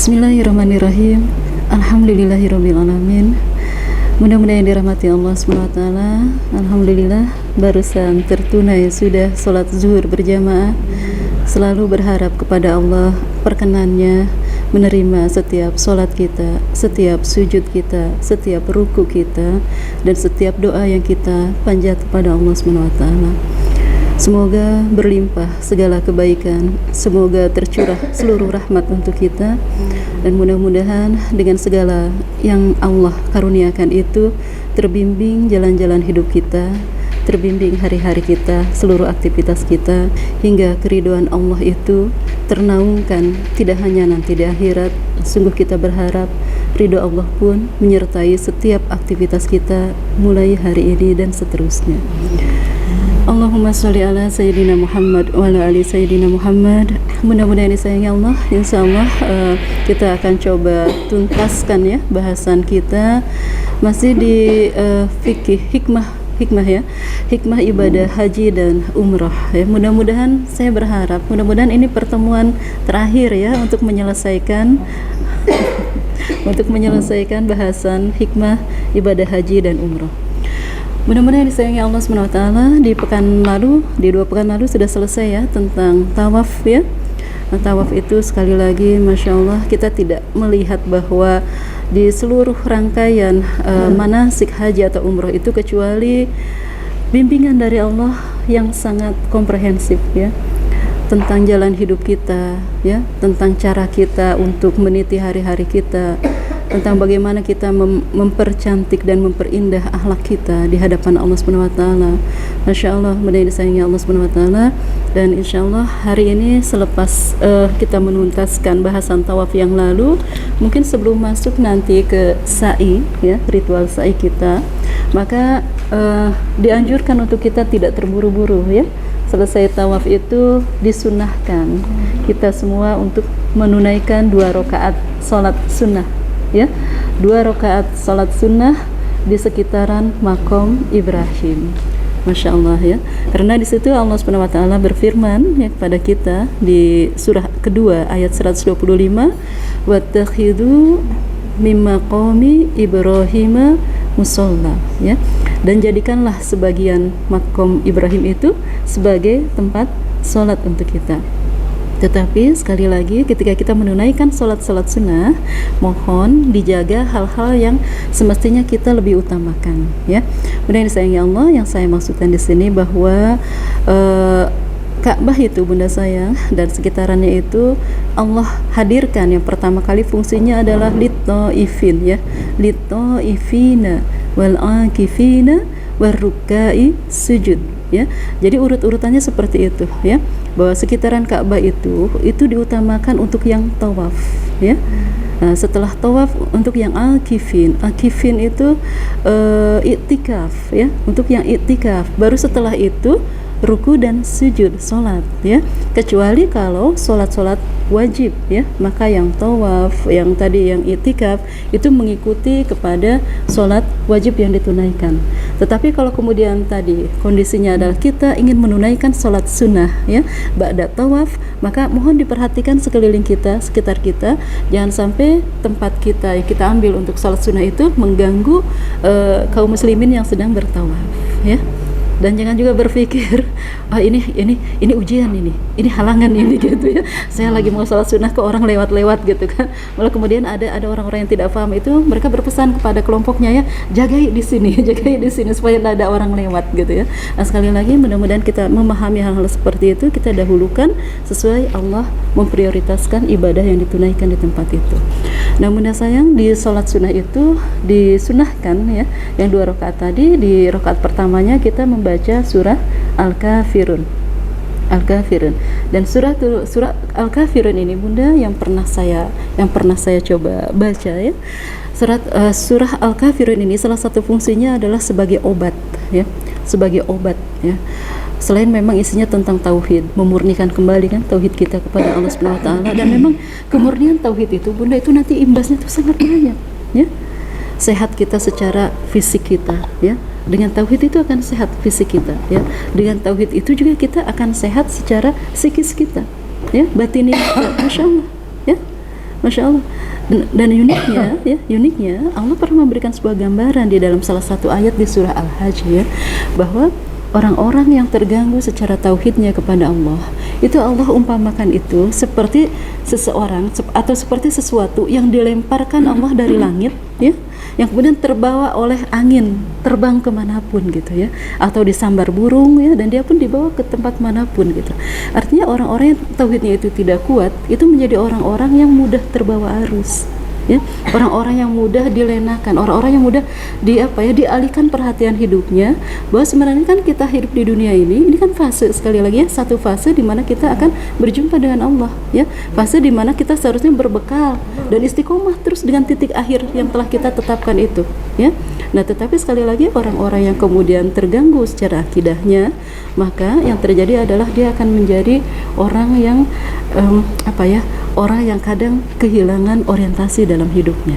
Bismillahirrahmanirrahim. Alhamdulillahirrabbilalamin. Mudah-mudahan dirahmati Allah SWT. Alhamdulillah barusan tertunai sudah sholat zuhur berjamaah. Selalu berharap kepada Allah perkenannya menerima setiap sholat kita, setiap sujud kita, setiap ruku kita, dan setiap doa yang kita panjat kepada Allah SWT. Semoga berlimpah segala kebaikan, semoga tercurah seluruh rahmat untuk kita, dan mudah-mudahan dengan segala yang Allah karuniakan itu terbimbing jalan-jalan hidup kita, terbimbing hari-hari kita, seluruh aktivitas kita, hingga keridhaan Allah itu ternaungkan tidak hanya nanti di akhirat. Sungguh kita berharap ridho Allah pun menyertai setiap aktivitas kita mulai hari ini dan seterusnya. Allahumma sholli ala Sayyidina Muhammad wa ala ali Sayyidina Muhammad. Mudah-mudahan disayangi Allah. InsyaAllah kita akan coba tuntaskan ya bahasan kita masih di fikih hikmah ya, hikmah ibadah haji dan umrah ya. Mudah-mudahan saya berharap mudah-mudahan ini pertemuan terakhir ya untuk menyelesaikan bahasan hikmah ibadah haji dan umrah. Mudah-mudahan disayangi Allah SWT. Di dua pekan lalu sudah selesai ya tentang tawaf ya. Nah, tawaf itu sekali lagi Masya Allah kita tidak melihat bahwa di seluruh rangkaian manasik haji atau umroh itu kecuali bimbingan dari Allah yang sangat komprehensif ya, tentang jalan hidup kita ya, tentang cara kita untuk meniti hari-hari kita, tentang bagaimana kita mempercantik dan memperindah akhlak kita di hadapan Allah Subhanahu wa taala. Masya Allah, mudah disayangi Allah Subhanahu wa taala. Dan insya Allah hari ini selepas kita menuntaskan bahasan tawaf yang lalu, mungkin sebelum masuk nanti ke sa'i ya, ritual sa'i kita, maka dianjurkan untuk kita tidak terburu-buru ya. Selesai tawaf itu disunahkan kita semua untuk menunaikan 2 rakaat salat sunnah ya, 2 rakaat salat sunnah di sekitaran makom Ibrahim. Masya Allah ya, karena di situ Allah Subhanahu wa taala berfirman ya kepada kita di surah kedua ayat 125, wattakhidhu mimma qawmi Ibrahim musalla ya, dan jadikanlah sebagian makom Ibrahim itu sebagai tempat sholat untuk kita. Tetapi sekali lagi ketika kita menunaikan sholat-sholat sunnah, mohon dijaga hal-hal yang semestinya kita lebih utamakan ya. Kemudian disayangi Allah, yang saya maksudkan di sini bahwa Ka'bah itu Bunda sayang dan sekitarannya itu Allah hadirkan yang pertama kali fungsinya adalah lit-ta'ifin ya, lit-ta'ifina wal-akifina warrukai sujud ya. Jadi urut-urutannya seperti itu ya, bahwa sekitaran Ka'bah itu diutamakan untuk yang tawaf ya. Nah, setelah tawaf untuk yang akifin itu iktikaf ya, untuk yang iktikaf. Baru setelah itu ruku dan sujud sholat ya, kecuali kalau sholat wajib ya, maka yang tawaf, yang tadi yang i'tikaf itu mengikuti kepada sholat wajib yang ditunaikan. Tetapi kalau kemudian tadi kondisinya adalah kita ingin menunaikan sholat sunnah ya ba'da tawaf, maka mohon diperhatikan sekeliling kita, sekitar kita, jangan sampai tempat kita yang kita ambil untuk sholat sunnah itu mengganggu kaum muslimin yang sedang bertawaf ya. Dan jangan juga berpikir, ini ujian ini halangan ini gitu ya. Saya lagi mau sholat sunnah ke orang lewat gitu kan. Malah kemudian ada orang-orang yang tidak paham itu, mereka berpesan kepada kelompoknya ya, jagai di sini supaya tidak ada orang lewat gitu ya. Nah, sekali lagi mudah-mudahan kita memahami hal-hal seperti itu, kita dahulukan sesuai Allah memprioritaskan ibadah yang ditunaikan di tempat itu. Namun sayang di sholat sunnah itu disunahkan ya, yang 2 rakaat tadi, di rakaat pertamanya kita membaca surah Al-Kafirun. Dan surah Al-Kafirun ini Bunda yang pernah saya coba baca ya. Surah Al-Kafirun ini salah satu fungsinya adalah sebagai obat ya, Selain memang isinya tentang tauhid, memurnikan kembali kan tauhid kita kepada Allah Subhanahu wa taala, dan memang kemurnian tauhid itu Bunda itu nanti imbasnya itu sangat banyak ya. Sehat kita secara fisik kita ya, dengan tauhid itu akan sehat fisik kita ya, dengan tauhid itu juga kita akan sehat secara psikis kita ya, batinnya kita. Masya Allah ya. Masya Allah. Dan uniknya ya, uniknya Allah pernah memberikan sebuah gambaran di dalam salah satu ayat di surah Al-Hajj ya, bahwa orang-orang yang terganggu secara tauhidnya kepada Allah, itu Allah umpamakan itu seperti seseorang atau seperti sesuatu yang dilemparkan Allah dari langit ya, yang kemudian terbawa oleh angin, terbang kemanapun gitu ya, atau disambar burung ya, dan dia pun dibawa ke tempat manapun gitu. Artinya orang-orang yang tauhidnya itu tidak kuat, itu menjadi orang-orang yang mudah terbawa arus ya, orang-orang yang mudah dilenakan, orang-orang yang mudah dialihkan perhatian hidupnya, bahwa sebenarnya kan kita hidup di dunia ini kan fase, sekali lagi ya, satu fase di mana kita akan berjumpa dengan Allah ya, fase di mana kita seharusnya berbekal dan istiqomah terus dengan titik akhir yang telah kita tetapkan itu ya. Nah, tetapi sekali lagi orang-orang yang kemudian terganggu secara akidahnya, maka yang terjadi adalah dia akan menjadi orang yang orang yang kadang kehilangan orientasi dalam hidupnya.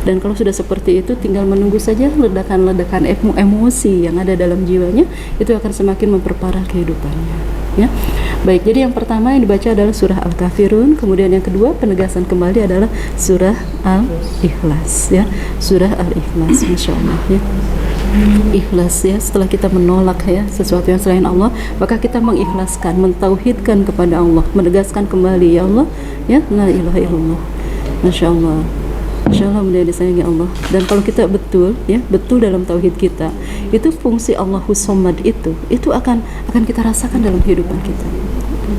Dan kalau sudah seperti itu, tinggal menunggu saja ledakan-ledakan emosi yang ada dalam jiwanya, itu akan semakin memperparah kehidupannya ya. Baik, jadi yang pertama yang dibaca adalah surah Al-Kafirun, kemudian yang kedua penegasan kembali adalah surah Al-Ikhlas ya, surah Al-Ikhlas. Masya Allah ya, ikhlas ya, setelah kita menolak ya sesuatu yang selain Allah, maka kita mengikhlaskan, mentauhidkan kepada Allah, menegaskan kembali ya Allah ya, la ilaha illallah. Masya Allah, Masya Allah, mudah disayangi Allah. Dan kalau kita betul ya, betul dalam tauhid kita, itu fungsi Allahus Somad itu akan kita rasakan dalam kehidupan kita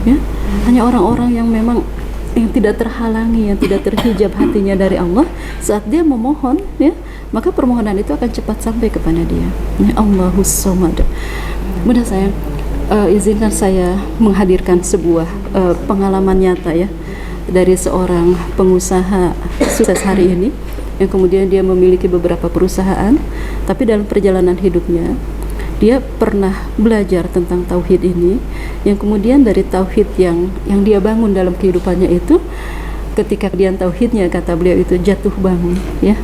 ya. Hanya orang-orang yang memang yang tidak terhalangi, yang tidak terhijab hatinya dari Allah, saat dia memohon ya, maka permohonan itu akan cepat sampai kepada dia ya. Allahus Somad. Mudah sayang, izinkan saya menghadirkan sebuah pengalaman nyata ya, dari seorang pengusaha sukses hari ini, yang kemudian dia memiliki beberapa perusahaan, tapi dalam perjalanan hidupnya dia pernah belajar tentang tauhid ini, yang kemudian dari tauhid yang dia bangun dalam kehidupannya itu, ketika kemudian tauhidnya, kata beliau, itu jatuh bangun ya,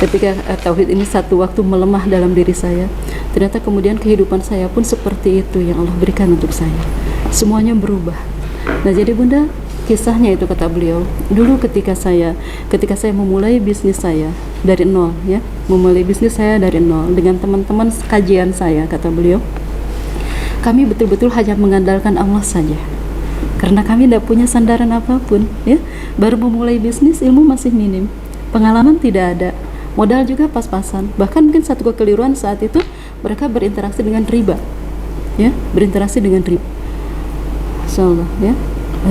ketika tauhid ini satu waktu melemah dalam diri saya, ternyata kemudian kehidupan saya pun seperti itu yang Allah berikan untuk saya, semuanya berubah. Nah, jadi Bunda, kisahnya itu, kata beliau, dulu ketika saya memulai bisnis saya dari nol ya, memulai bisnis saya dari nol dengan teman-teman kajian saya, kata beliau, kami betul-betul hanya mengandalkan Allah saja, karena kami tidak punya sandaran apapun ya, baru memulai bisnis, ilmu masih minim, pengalaman tidak ada, modal juga pas-pasan, bahkan mungkin satu kekeliruan saat itu mereka berinteraksi dengan riba ya, berinteraksi dengan riba. Insyaallah ya,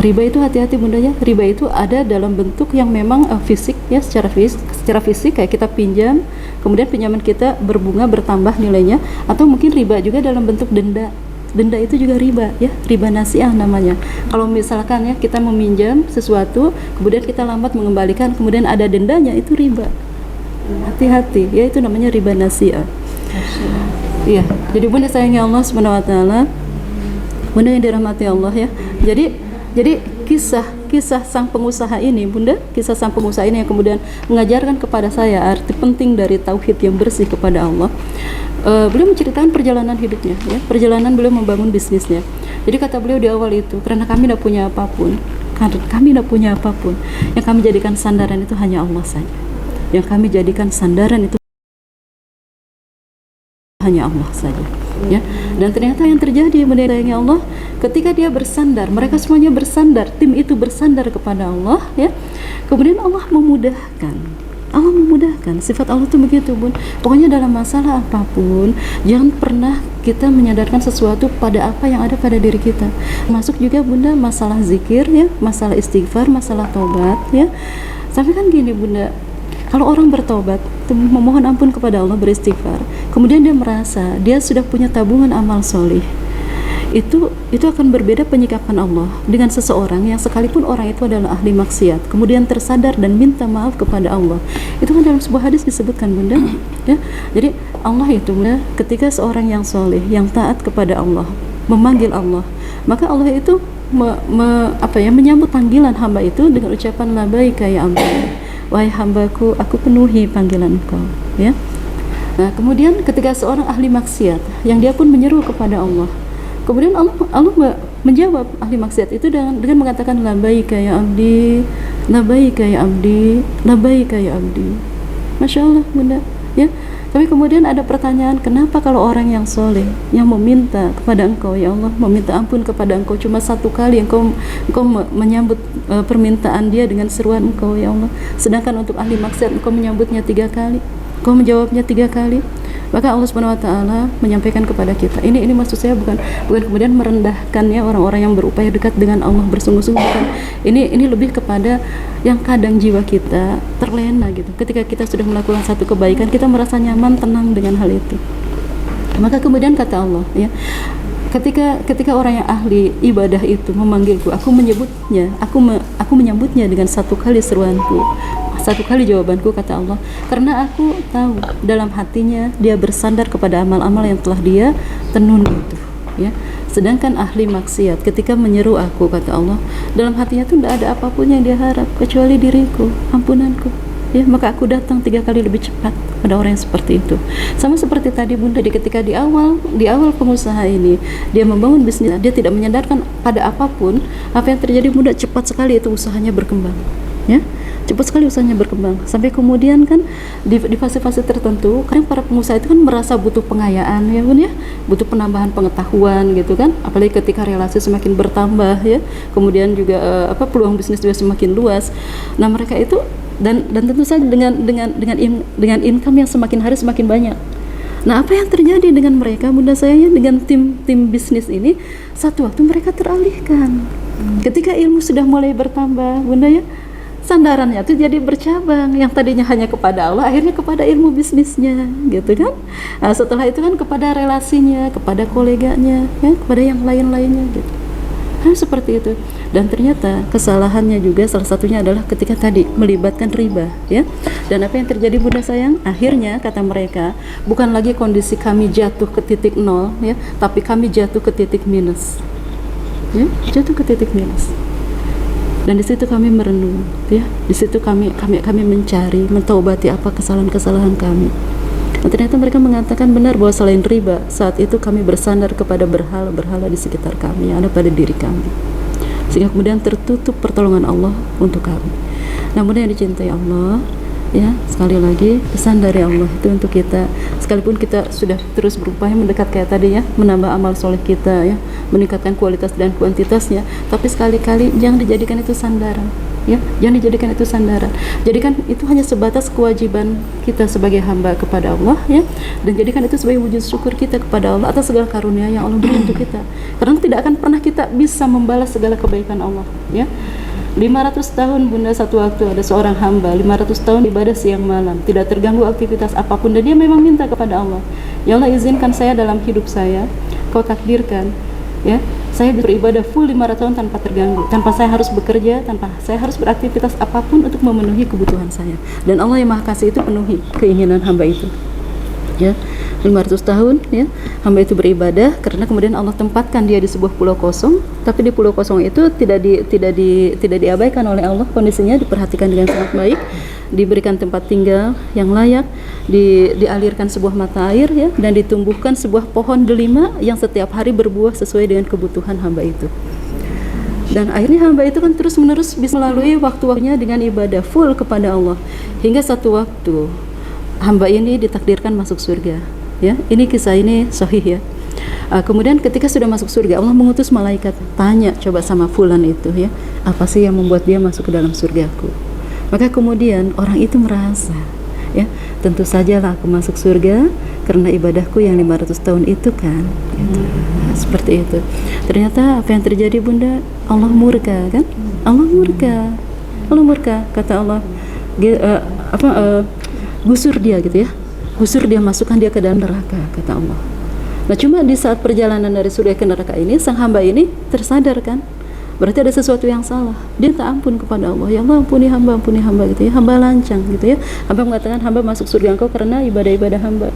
riba itu hati-hati Bunda ya, riba itu ada dalam bentuk yang memang fisik ya, secara fisik kayak kita pinjam, kemudian pinjaman kita berbunga, bertambah nilainya, atau mungkin riba juga dalam bentuk denda itu juga riba ya, riba nasiah namanya. Kalau misalkan ya kita meminjam sesuatu, kemudian kita lambat mengembalikan, kemudian ada dendanya, itu riba. Hati-hati ya, itu namanya riba nasiah. Iya, jadi Bunda sayangi Allah Subhanahu wa taala, Bunda yang dirahmati Allah ya. Jadi kisah sang pengusaha ini, Bunda, kisah sang pengusaha ini yang kemudian mengajarkan kepada saya arti penting dari tauhid yang bersih kepada Allah. Beliau menceritakan perjalanan hidupnya ya, perjalanan beliau membangun bisnisnya. Jadi kata beliau di awal itu, karena kami tidak punya apapun, yang kami jadikan sandaran itu hanya Allah saja. Yang kami jadikan sandaran itu hanya Allah saja ya. Dan ternyata yang terjadi, menirainya Allah, ketika dia bersandar, mereka semuanya bersandar, tim itu bersandar kepada Allah ya, kemudian Allah memudahkan. Sifat Allah itu begitu Bun. Pokoknya dalam masalah apapun, jangan pernah kita menyadarkan sesuatu pada apa yang ada pada diri kita. Masuk juga Bunda masalah zikir ya, masalah istighfar, masalah tobat ya. Sampai kan gini Bunda, kalau orang bertobat, memohon ampun kepada Allah, beristighfar, kemudian dia merasa dia sudah punya tabungan amal solih, itu akan berbeda penyikapan Allah dengan seseorang yang sekalipun orang itu adalah ahli maksiat, kemudian tersadar dan minta maaf kepada Allah. Itu kan dalam sebuah hadis disebutkan Bunda ya. Jadi Allah itu Bunda, ketika seorang yang soleh, yang taat kepada Allah, memanggil Allah, maka Allah itu menyambut panggilan hamba itu dengan ucapan labaika ya Allah, wahai hambaku, aku penuhi panggilan engkau ya. Nah kemudian ketika seorang ahli maksiat yang dia pun menyeru kepada Allah, Kemudian Allah menjawab ahli maksiat itu dengan mengatakan labbaika ya abdi, labbaika ya abdi, labbaika ya abdi. Masya Allah bunda, ya. Tapi kemudian ada pertanyaan, kenapa kalau orang yang soleh, yang meminta kepada engkau, ya Allah, meminta ampun kepada engkau cuma satu kali, engkau menyambut permintaan dia dengan seruan engkau, ya Allah. Sedangkan untuk ahli maksiat engkau menyambutnya 3 kali, engkau menjawabnya 3 kali. Maka Allah Subhanahu wa taala menyampaikan kepada kita. Ini maksud saya bukan kemudian merendahkan ya orang-orang yang berupaya dekat dengan Allah bersungguh-sungguh, bukan. Ini lebih kepada yang kadang jiwa kita terlena gitu. Ketika kita sudah melakukan satu kebaikan, kita merasa nyaman, tenang dengan hal itu. Maka kemudian kata Allah ya, ketika orang yang ahli ibadah itu memanggilku, aku menyebutnya, aku menyambutnya dengan 1 kali seruanku, 1 kali jawabanku, kata Allah, karena aku tahu dalam hatinya dia bersandar kepada amal-amal yang telah dia tenun itu, ya. Sedangkan ahli maksiat ketika menyeru aku, kata Allah, dalam hatinya tuh tidak ada apapun yang dia harap kecuali diriku, ampunanku, ya. Maka aku datang 3 kali lebih cepat pada orang yang seperti itu. Sama seperti tadi bunda, ketika di awal pengusaha ini dia membangun bisnis, dia tidak menyandarkan pada apapun. Apa yang terjadi bunda, cepat sekali itu usahanya berkembang, ya. Cepat sekali usahanya berkembang, sampai kemudian kan di fase-fase tertentu kadang para pengusaha itu kan merasa butuh pengayaan, ya bun, ya, butuh penambahan pengetahuan gitu kan, apalagi ketika relasi semakin bertambah, ya, kemudian juga peluang bisnis juga semakin luas. Nah mereka itu dan tentu saja dengan income yang semakin hari semakin banyak. Nah apa yang terjadi dengan mereka bunda saya, ya, dengan tim bisnis ini, satu waktu mereka teralihkan. Ketika ilmu sudah mulai bertambah bunda, ya, sandarannya itu jadi bercabang, yang tadinya hanya kepada Allah akhirnya kepada ilmu bisnisnya gitu kan. Nah, setelah itu kan kepada relasinya, kepada koleganya, ya, kepada yang lain-lainnya gitu. Nah, seperti itu. Dan ternyata kesalahannya juga salah satunya adalah ketika tadi melibatkan riba, ya. Dan apa yang terjadi bunda sayang, akhirnya kata mereka, bukan lagi kondisi kami jatuh ke titik 0, ya, tapi kami jatuh ke titik minus, ya, jatuh ke titik minus. Dan di situ kami merenung, ya, di situ kami mencari, mentaubati apa kesalahan-kesalahan kami. Dan ternyata mereka mengatakan benar bahwa selain riba, saat itu kami bersandar kepada berhala-berhala di sekitar kami yang ada pada diri kami, sehingga kemudian tertutup pertolongan Allah untuk kami. Namun yang dicintai Allah, ya, sekali lagi pesan dari Allah itu untuk kita, sekalipun kita sudah terus berupaya mendekat kayak tadi, ya, menambah amal soleh kita, ya, meningkatkan kualitas dan kuantitasnya, tapi sekali-kali jangan dijadikan itu sandaran, ya, jangan dijadikan itu sandaran. Jadikan itu hanya sebatas kewajiban kita sebagai hamba kepada Allah, ya, dan jadikan itu sebagai wujud syukur kita kepada Allah atas segala karunia yang Allah beri untuk kita, karena tidak akan pernah kita bisa membalas segala kebaikan Allah, ya. 500 tahun bunda, satu waktu ada seorang hamba 500 tahun ibadah siang malam, tidak terganggu aktivitas apapun, dan dia memang minta kepada Allah, ya Allah, izinkan saya dalam hidup saya, kau takdirkan, ya, saya beribadah full 500 tahun tanpa terganggu, tanpa saya harus bekerja, tanpa saya harus beraktivitas apapun untuk memenuhi kebutuhan saya. Dan Allah yang Maha Kasih itu penuhi keinginan hamba itu, ya. 500 tahun, ya, hamba itu beribadah, karena kemudian Allah tempatkan dia di sebuah pulau kosong, tapi di pulau kosong itu tidak diabaikan oleh Allah, kondisinya diperhatikan dengan sangat baik, diberikan tempat tinggal yang layak, dialirkan sebuah mata air, ya, dan ditumbuhkan sebuah pohon delima yang setiap hari berbuah sesuai dengan kebutuhan hamba itu. Dan akhirnya hamba itu kan terus menerus bisa melalui waktu-waktunya dengan ibadah full kepada Allah, hingga satu waktu hamba ini ditakdirkan masuk surga, ya. Ini kisah ini sahih, ya. Kemudian ketika sudah masuk surga, Allah mengutus malaikat, tanya coba sama fulan itu, ya, apa sih yang membuat dia masuk ke dalam surgaku. Maka kemudian orang itu merasa, ya, tentu sajalah aku masuk surga karena ibadahku yang 500 tahun itu kan, gitu. Nah, seperti itu. Ternyata apa yang terjadi bunda, Allah murka kan, Allah murka, kata Allah, gusur dia gitu, ya, gusur dia, masukkan dia ke dalam neraka, kata Allah. Nah cuma di saat perjalanan dari surga ke neraka ini, sang hamba ini tersadar kan, berarti ada sesuatu yang salah. Dia minta ampun kepada Allah, ya Allah ampuni hamba gitu, ya, hamba lancang gitu, ya. Hamba mengatakan hamba masuk surga engkau karena ibadah-ibadah hamba.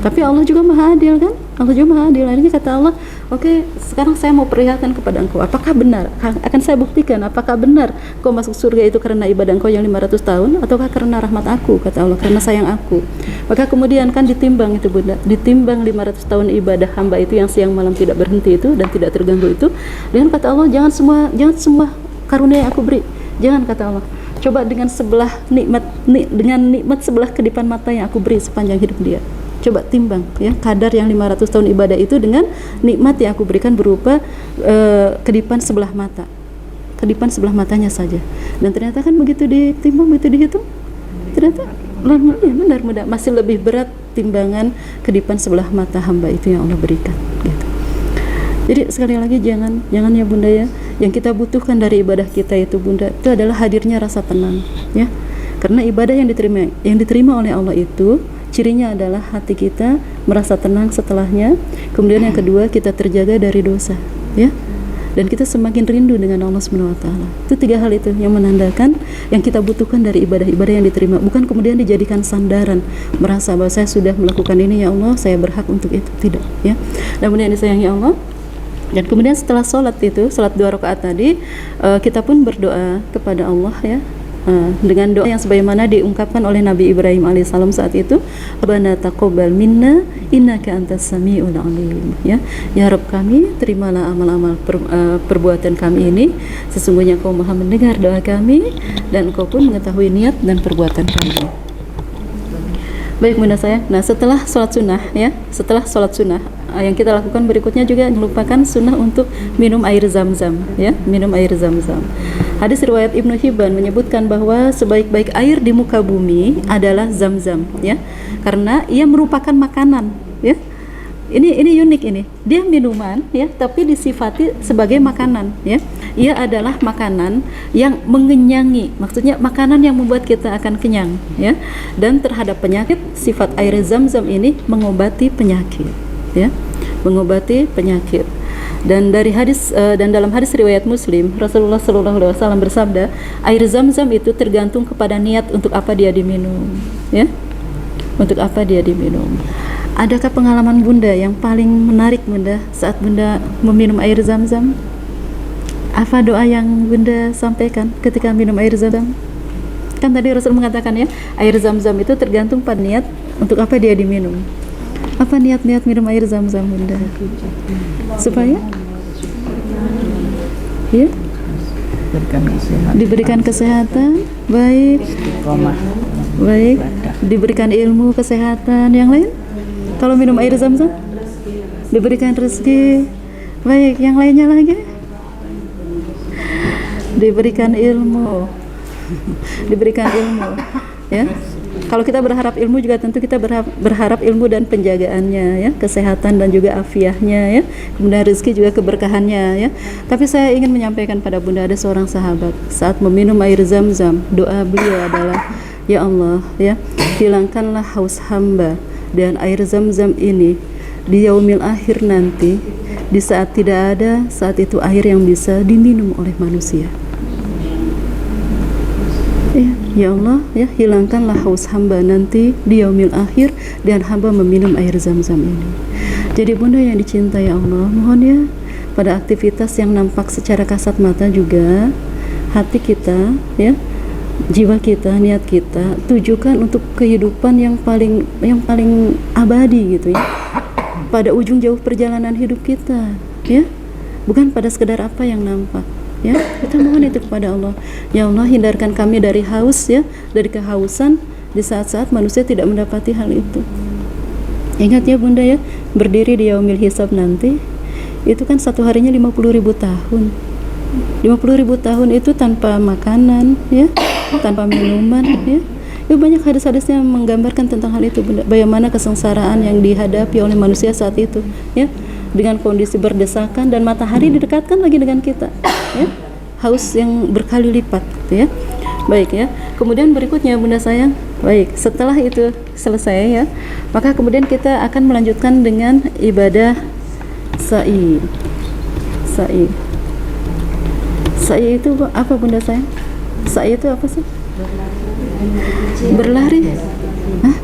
Tapi Allah juga maha adil kan? Allah juga maha adil. Akhirnya kata Allah, oke, sekarang saya mau perlihatkan kepada engkau, apakah benar? Akan saya buktikan apakah benar kau masuk surga itu karena ibadah engkau yang 500 tahun, ataukah karena rahmat aku, kata Allah, karena sayang aku. Maka kemudian kan ditimbang itu bunda, ditimbang 500 tahun ibadah hamba itu yang siang malam tidak berhenti itu dan tidak terganggu itu, dengan kata Allah, jangan semua karunia yang aku beri, jangan, kata Allah, coba dengan dengan nikmat sebelah kedipan mata yang aku beri sepanjang hidup dia. Coba timbang ya, kadar yang 500 tahun ibadah itu dengan nikmat yang aku berikan berupa kedipan sebelah mata. Kedipan sebelah matanya saja. Dan ternyata kan begitu ditimbang, begitu dihitung, ternyata benar masih lebih berat timbangan kedipan sebelah mata hamba itu yang Allah berikan gitu. Jadi sekali lagi jangan ya bunda ya, yang kita butuhkan dari ibadah kita itu bunda, itu adalah hadirnya rasa tenang ya. Karena ibadah yang diterima oleh Allah itu cirinya adalah hati kita merasa tenang setelahnya. Kemudian yang kedua, kita terjaga dari dosa ya. Dan kita semakin rindu dengan Allah Subhanahu wa taala. Itu 3 hal itu yang menandakan yang kita butuhkan dari ibadah-ibadah yang diterima, bukan kemudian dijadikan sandaran merasa bahwa saya sudah melakukan ini ya Allah, saya berhak untuk itu, tidak ya. Namun yang disayangi Allah. Dan kemudian setelah sholat 2 rakaat tadi, kita pun berdoa kepada Allah ya, dengan doa yang sebagaimana diungkapkan oleh Nabi Ibrahim alaihissalam saat itu, Rabbana taqabbal minna innaka antas samiul alim ya. Ya Rabb kami, terimalah amal-amal perbuatan kami ini, sesungguhnya Engkau Maha mendengar doa kami dan Engkau pun mengetahui niat dan perbuatan kami. Baik bunda saya, nah setelah sholat sunnah ya, setelah sholat sunnah yang kita lakukan berikutnya juga melupakan sunnah untuk minum air zam-zam ya, minum air zam-zam. Hadis riwayat Ibnu Hibban menyebutkan bahwa sebaik-baik air di muka bumi adalah zam-zam ya, karena ia merupakan makanan ya. Ini unik ini, dia minuman ya, tapi disifati sebagai makanan ya. Ia adalah makanan yang mengenyangi, maksudnya makanan yang membuat kita akan kenyang ya. Dan terhadap penyakit, sifat air zam-zam ini mengobati penyakit ya, mengobati penyakit. Dan dalam hadis riwayat Muslim, Rasulullah SAW bersabda, air zam-zam itu tergantung kepada niat untuk apa dia diminum ya, untuk apa dia diminum. Adakah pengalaman bunda yang paling menarik bunda saat bunda meminum air zam-zam? Apa doa yang bunda sampaikan ketika minum air zam-zam? Kan tadi Rasul mengatakan ya, air zam-zam itu tergantung pada niat untuk apa dia diminum. Apa niat-niat minum air zam-zam bunda? Supaya ya, diberikan kesehatan, baik, diberikan ilmu, kesehatan, yang lain. Kalau minum air zam-zam diberikan rezeki, baik, yang lainnya lagi diberikan ilmu ya. Kalau kita berharap ilmu juga tentu kita berharap ilmu dan penjagaannya ya, kesehatan dan juga afiahnya ya, kemudian rezeki juga keberkahannya ya. Tapi saya ingin menyampaikan pada bunda, ada seorang sahabat saat meminum air zam-zam, doa beliau adalah, ya Allah ya, hilangkanlah haus hamba dan air zam-zam ini di yaumil akhir nanti, di saat tidak ada saat itu air yang bisa diminum oleh manusia. Ya Allah ya, hilangkanlah haus hamba nanti di yaumil akhir dan hamba meminum air zam-zam ini. Jadi bunda yang dicintai Allah, mohon ya, pada aktivitas yang nampak secara kasat mata juga, hati kita ya, jiwa kita, niat kita tujukan untuk kehidupan yang paling abadi gitu ya, pada ujung jauh perjalanan hidup kita ya, bukan pada sekedar apa yang nampak ya. Kita mohon itu kepada Allah, ya Allah, hindarkan kami dari haus ya, dari kehausan di saat-saat manusia tidak mendapati hal itu. Ingat ya bunda ya, berdiri di yaumil hisab nanti itu kan satu harinya 50.000 tahun. 50.000 tahun itu tanpa makanan ya, tanpa minuman ya. Itu banyak hadis-hadisnya menggambarkan tentang hal itu bunda, bagaimana kesengsaraan yang dihadapi oleh manusia saat itu ya, dengan kondisi berdesakan dan matahari didekatkan lagi dengan kita ya, haus yang berkali lipat gitu ya. Baik ya, kemudian berikutnya bunda sayang, baik, setelah itu selesai ya, maka kemudian kita akan melanjutkan dengan ibadah sa'i. Sa'i itu apa bunda sayang? Sa'i itu apa sih? Berlari. Hah?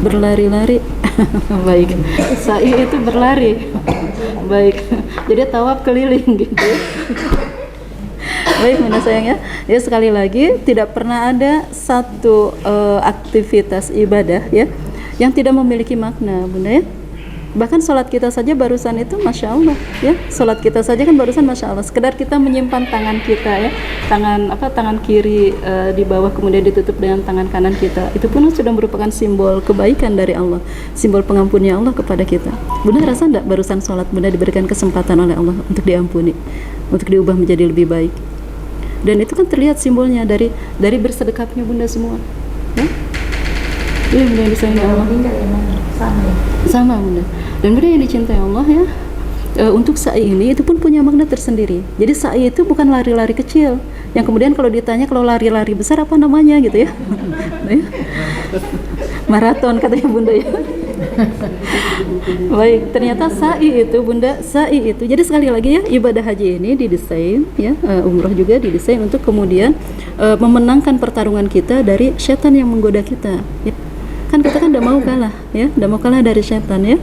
Berlari-lari. Baik. Sa'i itu berlari. Baik. Jadi tawaf keliling gitu. Baik, Bunda sayang ya. Ya sekali lagi tidak pernah ada satu aktivitas ibadah ya yang tidak memiliki makna, Bunda ya. Bahkan sholat kita saja barusan itu Masya Allah ya, sholat kita saja kan barusan Masya Allah, sekedar kita menyimpan tangan kita ya, tangan kiri di bawah kemudian ditutup dengan tangan kanan kita, itu pun sudah merupakan simbol kebaikan dari Allah, simbol pengampunnya Allah kepada kita. Bunda rasa enggak barusan sholat Bunda diberikan kesempatan oleh Allah untuk diampuni, untuk diubah menjadi lebih baik, dan itu kan terlihat simbolnya dari bersedekapnya Bunda semua ya. Iya Bunda yang disayangi Allah. Sama Bunda. Dan Bunda yang dicintai Allah ya. Untuk sa'i ini itu pun punya makna tersendiri. Jadi sa'i itu bukan lari-lari kecil yang kemudian kalau ditanya kalau lari-lari besar apa namanya gitu ya. Maraton katanya Bunda ya. Baik, ternyata sa'i itu Bunda, sa'i itu. Jadi sekali lagi ya, ibadah haji ini didesain ya, umroh juga didesain untuk kemudian memenangkan pertarungan kita dari setan yang menggoda kita ya. Kan kita kan tidak mau kalah ya, tidak mau kalah dari setan ya.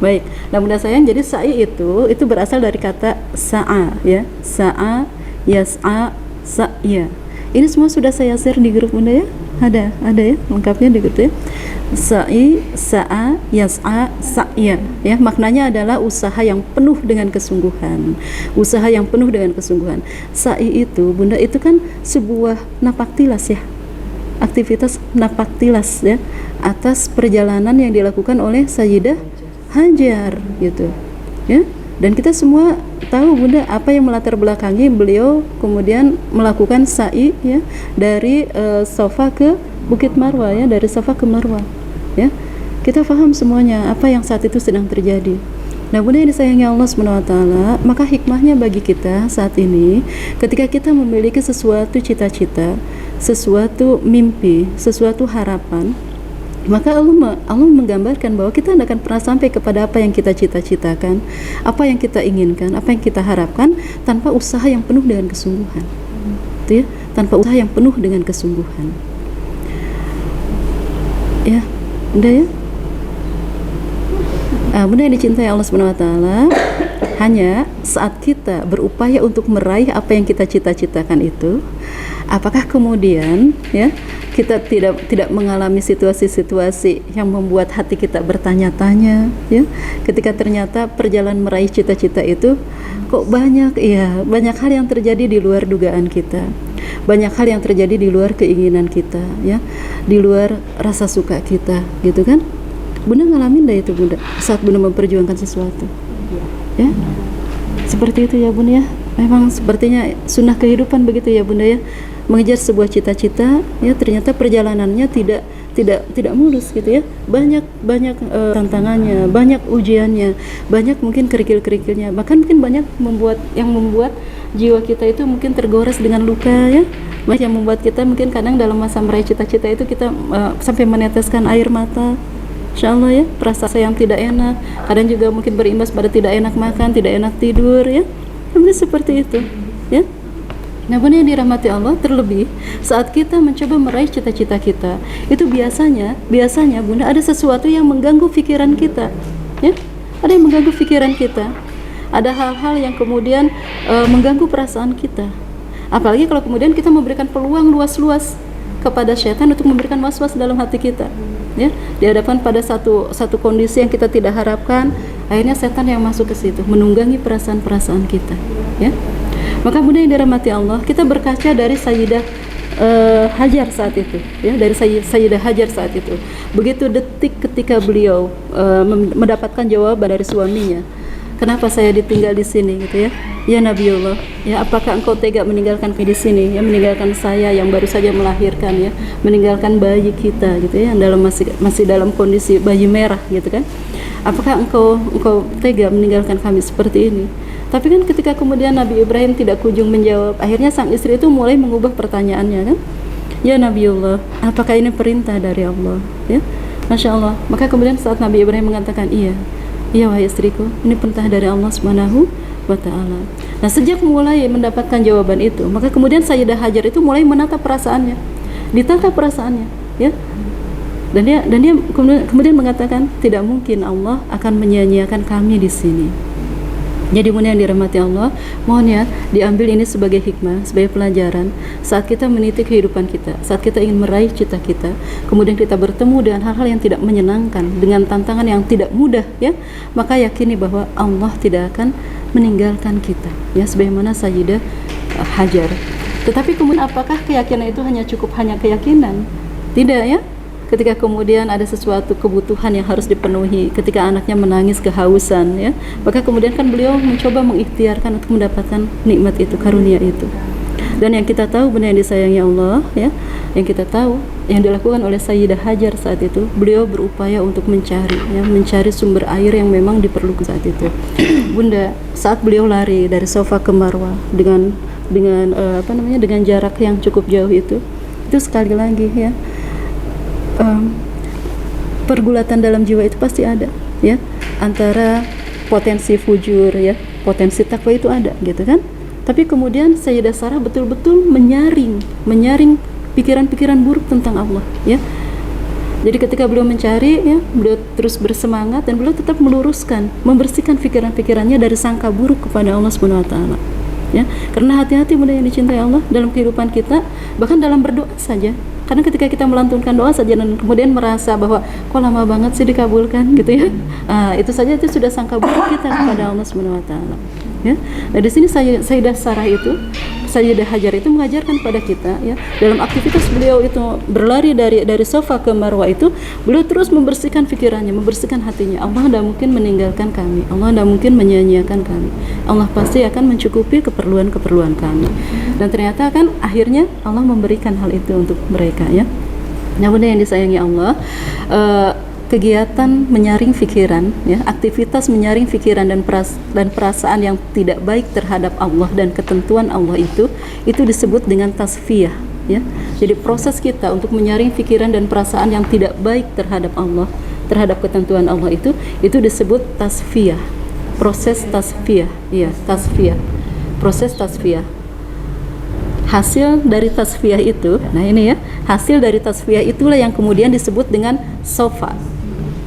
Baik, nah Bunda sayang, jadi sa'i itu berasal dari kata sa'a ya, sa'a, yas'a, sa'ya. Ini semua sudah saya share di grup Bunda ya, ada ya lengkapnya di grup ya. Sa'i, sa'a, yas'a, sa'ya ya, maknanya adalah usaha yang penuh dengan kesungguhan, usaha yang penuh dengan kesungguhan. Sa'i itu Bunda itu kan sebuah napak tilas ya, aktivitas napak tilas ya atas perjalanan yang dilakukan oleh Sayyidah Hajar gitu ya. Dan kita semua tahu Bunda apa yang melatar belakangi beliau kemudian melakukan sa'i ya dari Safa ke Bukit Marwah ya, dari Safa ke Marwah ya. Kita paham semuanya apa yang saat itu sedang terjadi. Nah Bunda yang disayangi Allah SWT, maka hikmahnya bagi kita saat ini ketika kita memiliki sesuatu cita-cita, sesuatu mimpi, sesuatu harapan, maka Allah menggambarkan bahwa kita tidak akan pernah sampai kepada apa yang kita cita-citakan, apa yang kita inginkan, apa yang kita harapkan tanpa usaha yang penuh dengan kesungguhan. Itu ya, tanpa usaha yang penuh dengan kesungguhan. Ya, udah ya. Bunda yang dicintai Allah SWT, hanya saat kita berupaya untuk meraih apa yang kita cita-citakan itu, apakah kemudian ya kita tidak mengalami situasi-situasi yang membuat hati kita bertanya-tanya ya, ketika ternyata perjalanan meraih cita-cita itu kok banyak hal yang terjadi di luar dugaan kita, banyak hal yang terjadi di luar keinginan kita ya, di luar rasa suka kita gitu kan. Bunda ngalamin dah itu Bunda saat Bunda memperjuangkan sesuatu ya, seperti itu ya Bunda ya. Memang sepertinya sunnah kehidupan begitu ya Bunda ya, mengejar sebuah cita-cita ya, ternyata perjalanannya tidak mulus gitu ya, banyak tantangannya, banyak ujiannya, banyak mungkin kerikil-kerikilnya, bahkan mungkin banyak membuat jiwa kita itu mungkin tergores dengan luka ya, banyak yang membuat kita mungkin kadang dalam masa meraih cita-cita itu kita sampai meneteskan air mata, Insya Allah ya, perasaan yang tidak enak, kadang juga mungkin berimbas pada tidak enak makan, tidak enak tidur ya, mungkin seperti itu ya. Nah Bunda yang dirahmati Allah, terlebih saat kita mencoba meraih cita-cita kita, itu biasanya Bunda ada sesuatu yang mengganggu pikiran kita ya, ada yang mengganggu pikiran kita, ada hal-hal yang kemudian mengganggu perasaan kita, apalagi kalau kemudian kita memberikan peluang luas-luas kepada syaitan untuk memberikan was-was dalam hati kita ya, di hadapan pada satu kondisi yang kita tidak harapkan, akhirnya setan yang masuk ke situ menunggangi perasaan-perasaan kita ya. Maka Bunda yang dirahmati Allah, kita berkaca dari Sayyidah Hajar saat itu ya, dari Sayyidah Hajar saat itu, begitu detik ketika beliau mendapatkan jawaban dari suaminya, kenapa saya ditinggal di sini gitu ya, ya Nabiullah ya, apakah engkau tega meninggalkan di sini ya, meninggalkan saya yang baru saja melahirkan ya, meninggalkan bayi kita gitu ya, yang masih dalam kondisi bayi merah gitu kan, apakah engkau tega meninggalkan kami seperti ini. Tapi kan ketika kemudian Nabi Ibrahim tidak kunjung menjawab, akhirnya sang istri itu mulai mengubah pertanyaannya kan, ya Nabiullah, apakah ini perintah dari Allah ya, Masya Allah. Maka kemudian saat Nabi Ibrahim mengatakan iya wahai istriku, ini perintah dari Allah Subhanahu wa ta'ala. Nah sejak mulai mendapatkan jawaban itu, maka kemudian Sayyidah Hajar itu mulai menata perasaannya, ditata perasaannya ya. Dan dia kemudian mengatakan tidak mungkin Allah akan menyia-nyiakan kami di sini. Jadi yang dirahmati Allah, mohon ya diambil ini sebagai hikmah, sebagai pelajaran saat kita meniti kehidupan kita, saat kita ingin meraih cita kita, kemudian kita bertemu dengan hal-hal yang tidak menyenangkan, dengan tantangan yang tidak mudah ya, maka yakini bahwa Allah tidak akan meninggalkan kita ya, sebagaimana Sayyidah Hajar. Tetapi kemudian apakah keyakinan itu hanya keyakinan? Tidak ya. Ketika kemudian ada sesuatu kebutuhan yang harus dipenuhi, ketika anaknya menangis kehausan ya, maka kemudian kan beliau mencoba mengikhtiarkan untuk mendapatkan nikmat itu, karunia itu. Dan yang kita tahu benar yang disayangi Allah ya, yang kita tahu yang dilakukan oleh Sayyidah Hajar saat itu, beliau berupaya untuk mencari sumber air yang memang diperlukan saat itu. Bunda, saat beliau lari dari Safa ke Marwah dengan jarak yang cukup jauh itu sekali lagi ya, pergulatan dalam jiwa itu pasti ada ya, antara potensi fujur ya, potensi takwa itu ada gitu kan. Tapi kemudian Sayyidah Sarah betul-betul menyaring pikiran-pikiran buruk tentang Allah ya. Jadi ketika beliau mencari ya, beliau terus bersemangat dan beliau tetap meluruskan, membersihkan pikiran-pikirannya dari sangka buruk kepada Allah Subhanahu wa taala. Ya, karena hati-hati bunda yang dicintai Allah dalam kehidupan kita, bahkan dalam berdoa saja. Karena ketika kita melantunkan doa saja dan kemudian merasa bahwa kok lama banget sih dikabulkan gitu ya, itu saja itu sudah sangka buruk kita kepada Allah Subhanahu wa taala. Ya. Nah, di sini Sayyidah Sarah itu, Sayyidah Hajar itu mengajarkan pada kita ya, dalam aktivitas beliau itu berlari dari Safa ke Marwah itu, beliau terus membersihkan pikirannya, membersihkan hatinya. Allah tidak mungkin meninggalkan kami, Allah tidak mungkin menyia-nyiakan kami. Allah pasti akan mencukupi keperluan kami. Dan ternyata kan akhirnya Allah memberikan hal itu untuk mereka ya. Namun yang disayangi Allah, kegiatan menyaring pikiran ya, aktivitas menyaring pikiran dan perasaan yang tidak baik terhadap Allah dan ketentuan Allah itu disebut dengan tasfiyah ya. Jadi proses kita untuk menyaring pikiran dan perasaan yang tidak baik terhadap Allah, terhadap ketentuan Allah itu disebut tasfiyah. Proses tasfiyah ya, tasfiyah. Proses tasfiyah. Hasil dari tasfiyah itu, nah ini ya, hasil dari tasfiyah itulah yang kemudian disebut dengan sofa.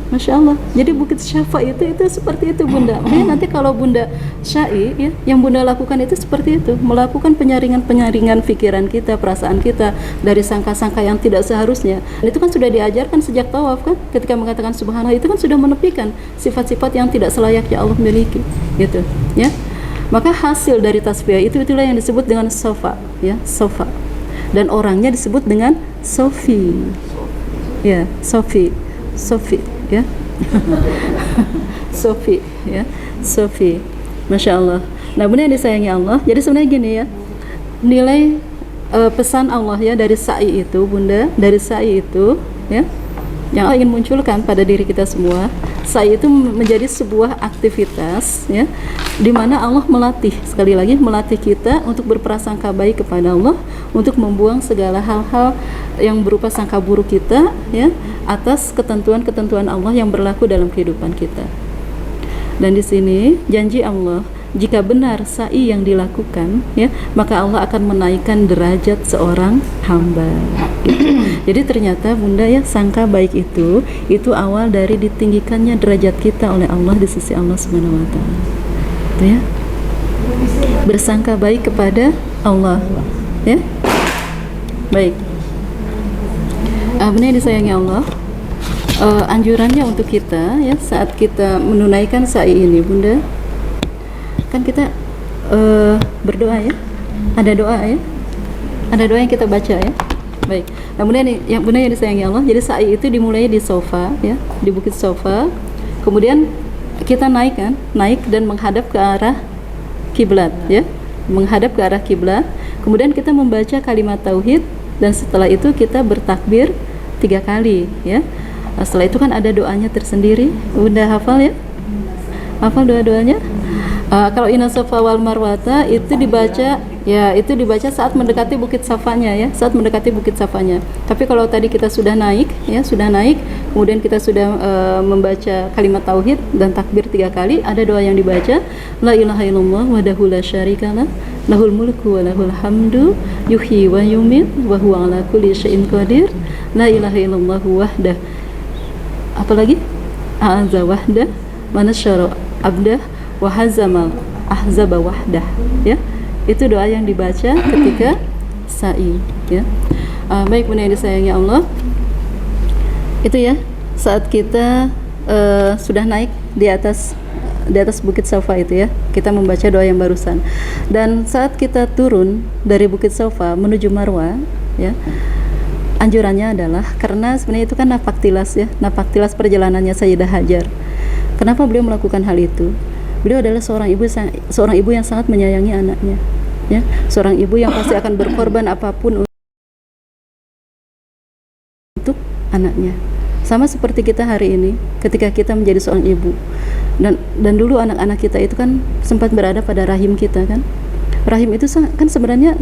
Masya Allah. Jadi Bukit Syafa itu seperti itu bunda. Makanya nanti kalau bunda syai ya, yang bunda lakukan itu seperti itu, melakukan penyaringan pikiran kita, perasaan kita dari sangka-sangka yang tidak seharusnya. Dan itu kan sudah diajarkan sejak tawaf kan, ketika mengatakan subhanallah itu kan sudah menepikan sifat-sifat yang tidak selayaknya Allah miliki, gitu ya. Maka hasil dari tasfiyah itulah yang disebut dengan sofa ya, sofa. Dan orangnya disebut dengan Sofi ya, Sofi ya. Sofi ya, Sofi. Masya Allah. Nah benar disayangi Allah. Jadi sebenarnya gini ya, nilai pesan Allah ya dari sa'i itu bunda, dari sa'i itu ya, yang Allah ingin munculkan pada diri kita semua. Sa'i itu menjadi sebuah aktivitas ya, di mana Allah melatih, sekali lagi melatih kita untuk berprasangka baik kepada Allah, untuk membuang segala hal-hal yang berupa sangka buruk kita ya, atas ketentuan-ketentuan Allah yang berlaku dalam kehidupan kita. Dan di sini janji Allah, jika benar sa'i yang dilakukan ya, maka Allah akan menaikkan derajat seorang hamba gitu. Jadi ternyata bunda ya, sangka baik itu awal dari ditinggikannya derajat kita oleh Allah di sisi Allah Subhanahu wa taala. Itu ya. Bersangka baik kepada Allah ya. Baik. Benar disayangi Allah. Anjurannya untuk kita ya, saat kita menunaikan sa'i ini bunda, kan kita berdoa ya, ada doa ya, ada doa yang kita baca ya. Baik. Nah kemudian yang benar yang disayangi Allah, jadi sa'i itu dimulai di Safa ya, di Bukit Safa. Kemudian kita naik dan menghadap ke arah kiblat ya, menghadap ke arah kiblat. Kemudian kita membaca kalimat tauhid dan setelah itu kita bertakbir 3 kali ya. Nah, setelah itu kan ada doanya tersendiri. Udah hafal ya? Hafal doa-doanya? Kalau Inna Safa wal Marwata itu dibaca ya, itu dibaca saat mendekati Bukit Safanya ya, saat mendekati Bukit Safanya. Tapi kalau tadi kita sudah naik ya, kemudian kita sudah membaca kalimat tauhid dan takbir 3 kali, ada doa yang dibaca, la ilaha illallah wahdahu la syarikalah lahul mulku wa lahul hamdu yuhyi wa yumit wa huwa ala kulli syai'in qadir la ilaha illallah wahdah. Apalagi a'adza wahdah manasyara abdah wa hazamal ahzaba wahdah, ya. Itu doa yang dibaca ketika sa'i, ya. Baik bunda yang disayangi Allah, itu ya, saat kita sudah naik di atas Bukit Safa itu, ya, kita membaca doa yang barusan. Dan saat kita turun dari Bukit Safa menuju Marwa, ya, anjurannya adalah, karena sebenarnya itu kan napaktilas, ya, napaktilas perjalanannya Sayyidah Hajar. Kenapa beliau melakukan hal itu? Beliau adalah seorang ibu yang sangat menyayangi anaknya, ya, seorang ibu yang pasti akan berkorban apapun untuk anaknya. Sama seperti kita hari ini ketika kita menjadi seorang ibu, dan dulu anak-anak kita itu kan sempat berada pada rahim kita, kan. Rahim itu kan sebenarnya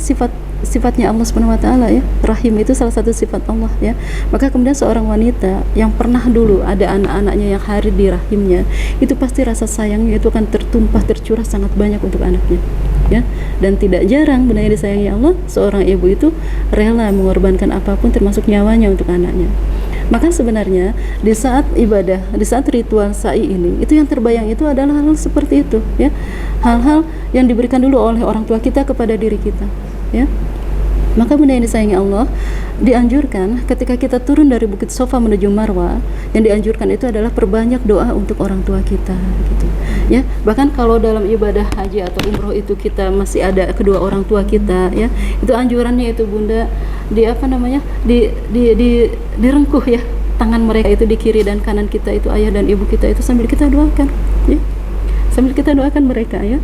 sifatnya Allah Subhanahu wa taala, ya. Rahim itu salah satu sifat Allah, ya. Maka kemudian seorang wanita yang pernah dulu ada anak-anaknya yang hadir di rahimnya, itu pasti rasa sayangnya itu akan tertumpah, tercurah sangat banyak untuk anaknya, ya. Dan tidak jarang benar disayangi Allah, seorang ibu itu rela mengorbankan apapun termasuk nyawanya untuk anaknya. Maka sebenarnya di saat ibadah, di saat ritual sa'i ini, itu yang terbayang itu adalah hal seperti itu, ya. Hal-hal yang diberikan dulu oleh orang tua kita kepada diri kita, ya. Maka bunda yang disayangi Allah, dianjurkan ketika kita turun dari Bukit Safa menuju Marwa, yang dianjurkan itu adalah perbanyak doa untuk orang tua kita, gitu, ya. Bahkan kalau dalam ibadah haji atau umroh itu kita masih ada kedua orang tua kita, ya, itu anjurannya itu bunda direngkuh, ya, tangan mereka itu di kiri dan kanan kita itu, ayah dan ibu kita itu, sambil kita doakan, ya, sambil kita doakan mereka, ya.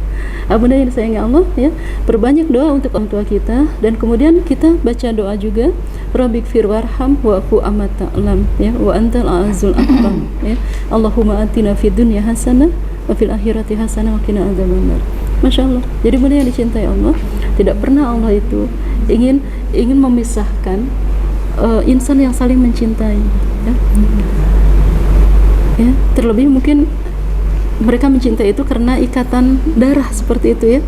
Bunda yang disayangi Allah, ya, perbanyak doa untuk orang tua kita, dan kemudian kita baca doa juga, Rabbighfir warham wa'fu amma ta'lam, ya, wa antal a'azzul akram, ya. Allahumma atina fid dunya hasanah wa fil akhirati hasanah wa qina adzabannar. Masya Allah. Jadi bunda yang dicintai Allah, tidak pernah Allah itu ingin memisahkan insan yang saling mencintai, ya. Ya, terlebih mungkin mereka mencintai itu karena ikatan darah seperti itu, ya,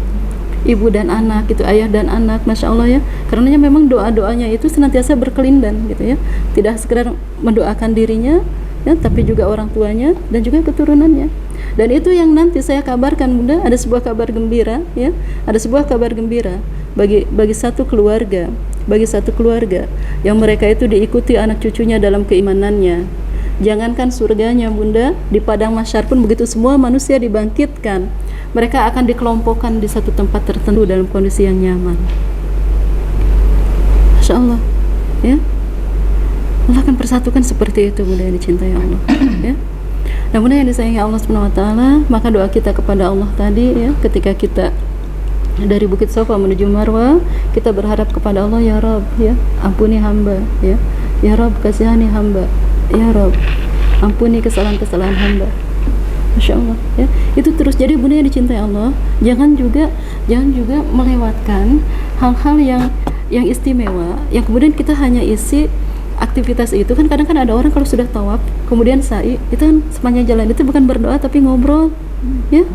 ibu dan anak, gitu, ayah dan anak, masya Allah, ya. Karenanya memang doa-doanya itu senantiasa berkelindan, gitu, ya, tidak sekedar mendoakan dirinya, ya, tapi juga orang tuanya dan juga keturunannya. Dan itu yang nanti saya kabarkan bunda, ada sebuah kabar gembira, ya, ada sebuah kabar gembira bagi satu keluarga, yang mereka itu diikuti anak cucunya dalam keimanannya. Jangankan surganya bunda, di padang mahsyar pun begitu semua manusia dibangkitkan, mereka akan dikelompokkan di satu tempat tertentu dalam kondisi yang nyaman. Masya Allah, ya. Allah akan persatukan seperti itu bunda yang dicintai Allah, ya. Nah bunda yang disayangi Allah Subhanahu wa taala, maka doa kita kepada Allah tadi, ya, ketika kita dari Bukit Safa menuju Marwa, kita berharap kepada Allah, ya Rabb, ya, ampuni hamba, ya, ya Rabb, kasihani hamba, ya Rabb, ampuni kesalahan-kesalahan hamba. Masya Allah, ya. Itu terus. Jadi bunda yang dicintai Allah, jangan juga melewatkan hal-hal yang istimewa, yang kemudian kita hanya isi aktivitas itu. Kan kadang ada orang kalau sudah tawaf kemudian sa'i, itu kan sepanjang jalan itu bukan berdoa tapi ngobrol, ya.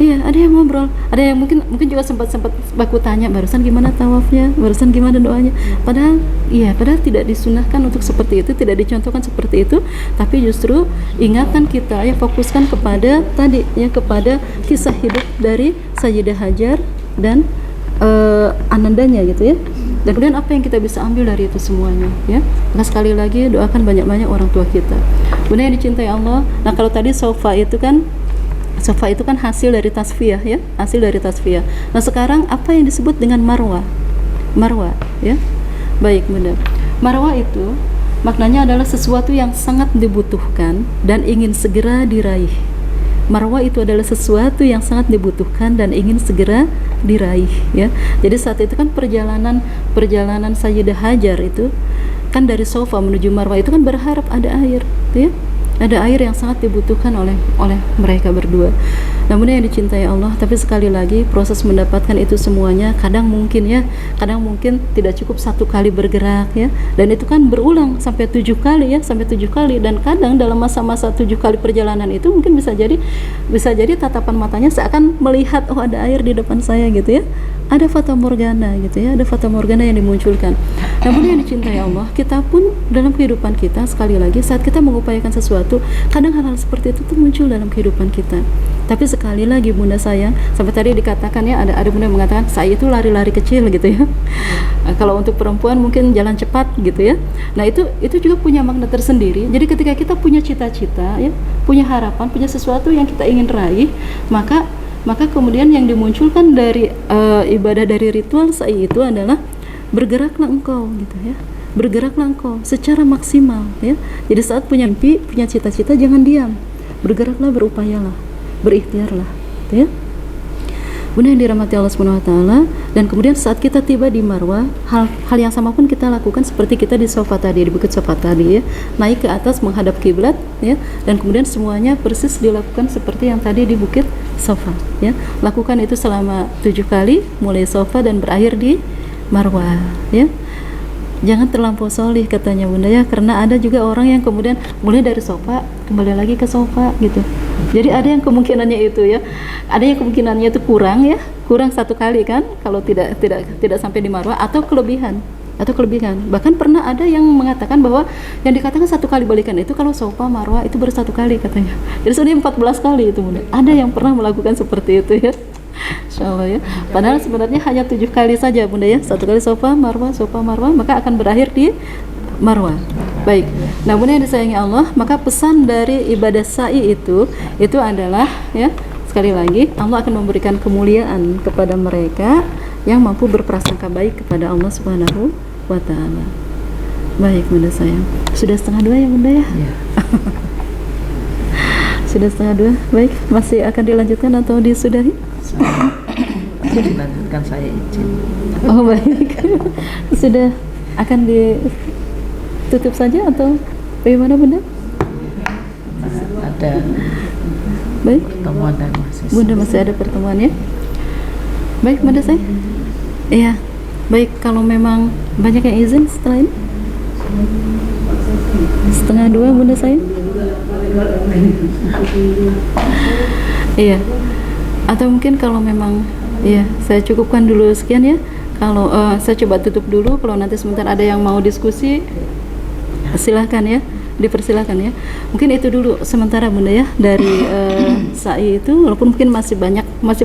Iya, ada yang ngobrol, ada yang mungkin juga sempat baku tanya, barusan gimana tawafnya, barusan gimana doanya. Padahal tidak disunahkan untuk seperti itu, tidak dicontohkan seperti itu, tapi justru ingatan kita, ya, fokuskan kepada tadi, ya, kepada kisah hidup dari Sayyidah Hajar dan anandanya, gitu, ya. Dan kemudian apa yang kita bisa ambil dari itu semuanya, ya. Maka sekali lagi doakan banyak-banyak orang tua kita. Bunda yang dicintai Allah. Nah kalau tadi Safa itu kan hasil dari tasfiyah, ya, hasil dari tasfiyah. Nah sekarang apa yang disebut dengan Marwa, ya. Baik bunda, Marwa itu maknanya adalah sesuatu yang sangat dibutuhkan dan ingin segera diraih. Marwa itu adalah sesuatu yang sangat dibutuhkan dan ingin segera diraih, ya. Jadi saat itu kan perjalanan Sayyidah Hajar itu kan dari Safa menuju Marwa itu kan berharap ada air, ya. Ada air yang sangat dibutuhkan oleh mereka berdua. Namun yang dicintai Allah, tapi sekali lagi proses mendapatkan itu semuanya kadang mungkin tidak cukup satu kali bergerak ya, dan itu kan berulang sampai 7 kali ya, sampai 7 kali, dan kadang dalam masa-masa 7 kali perjalanan itu mungkin bisa jadi tatapan matanya seakan melihat, oh ada air di depan saya gitu ya, ada fata morgana gitu ya, ada fata morgana yang dimunculkan. Namun yang dicintai Allah, kita pun dalam kehidupan kita sekali lagi saat kita mengupayakan sesuatu, kadang hal-hal seperti itu tuh muncul dalam kehidupan kita. Tapi sekali lagi bunda sayang, sampai tadi dikatakan ya, ada bunda yang mengatakan saya itu lari-lari kecil gitu ya. Kalau untuk perempuan mungkin jalan cepat gitu ya. Nah itu juga punya makna tersendiri. Jadi ketika kita punya cita-cita ya, punya harapan, punya sesuatu yang kita ingin raih, maka kemudian yang dimunculkan dari ibadah, dari ritual sa'i itu adalah bergeraklah engkau gitu ya, bergeraklah engkau secara maksimal ya. Jadi saat punya mimpi, punya cita-cita, jangan diam, bergeraklah, berupayalah, berikhtiarlah gitu ya. Bunda yang dirahmati Allah Subhanahu wa taala, dan kemudian saat kita tiba di Marwah, hal yang sama pun kita lakukan seperti kita di Safa tadi, di Bukit Safa tadi ya. Naik ke atas menghadap kiblat ya, dan kemudian semuanya persis dilakukan seperti yang tadi di Bukit Safa ya. Lakukan itu selama 7 kali mulai Safa dan berakhir di Marwah ya. Jangan terlampau solih katanya bunda ya, karena ada juga orang yang kemudian mulai dari Safa kembali lagi ke Safa gitu. Jadi ada yang kemungkinannya itu ya, ada yang kemungkinannya itu kurang 1 kali kan kalau tidak sampai di Marwah, atau kelebihan. Bahkan pernah ada yang mengatakan bahwa yang dikatakan 1 kali balikan itu kalau Safa Marwah itu baru 1 kali katanya. Jadi sebenarnya 14 kali itu bunda. Ada yang pernah melakukan seperti itu ya. Insyaallah ya. Padahal sebenarnya hanya 7 kali saja bunda ya. 1 kali Safa Marwah, maka akan berakhir di Marwah. Baik. Nah bunda yang disayangi Allah, maka pesan dari ibadah sa'i itu adalah ya, sekali lagi Allah akan memberikan kemuliaan kepada mereka yang mampu berprasangka baik kepada Allah Subhanahu wa taala. Baik bunda sayang. Sudah 1:30 ya bunda ya? Iya. Sudah 1:30. Baik, masih akan dilanjutkan atau disudahi? Dilanjutkan, saya izin. Oh baik. Sudah akan ditutup saja atau bagaimana bunda? Ada baik pertemuan dan bunda masih ada pertemuan ya. Baik bunda saya. Iya. Baik, kalau memang banyak yang izin setelah ini 1:30 bunda saya. Iya. Atau mungkin kalau memang ya saya cukupkan dulu sekian ya. Kalau saya coba tutup dulu, kalau nanti sebentar ada yang mau diskusi silahkan ya, dipersilahkan ya. Mungkin itu dulu sementara bunda ya dari sa'i itu, walaupun mungkin masih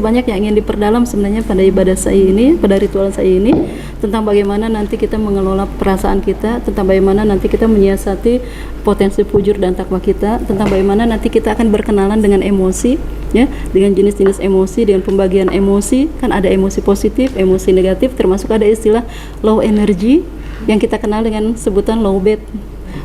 banyak yang ingin diperdalam sebenarnya pada ibadah sa'i ini, pada ritual sa'i ini, tentang bagaimana nanti kita mengelola perasaan kita, tentang bagaimana nanti kita menyiasati potensi fujur dan takwa kita, tentang bagaimana nanti kita akan berkenalan dengan emosi ya, dengan jenis-jenis emosi, dengan pembagian emosi. Kan ada emosi positif, emosi negatif, termasuk ada istilah low energy yang kita kenal dengan sebutan low bed.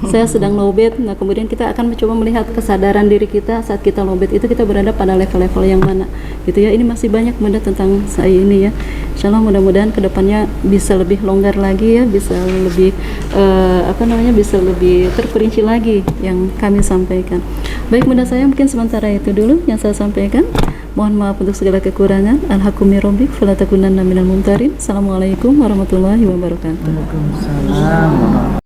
Saya sedang low bed. Nah kemudian kita akan mencoba melihat kesadaran diri kita saat kita low bed itu kita berada pada level-level yang mana gitu ya. Ini masih banyak benda tentang saya ini ya. Insyaallah mudah-mudahan kedepannya bisa lebih longgar lagi ya, bisa lebih bisa lebih terperinci lagi yang kami sampaikan. Baik bunda saya, mungkin sementara itu dulu yang saya sampaikan. Mohon maaf untuk segala kekurangan. Alhaqqumi rabbik fala takunanna minal mumtarin. Assalamualaikum warahmatullahi wabarakatuh. Waalaikumsalam.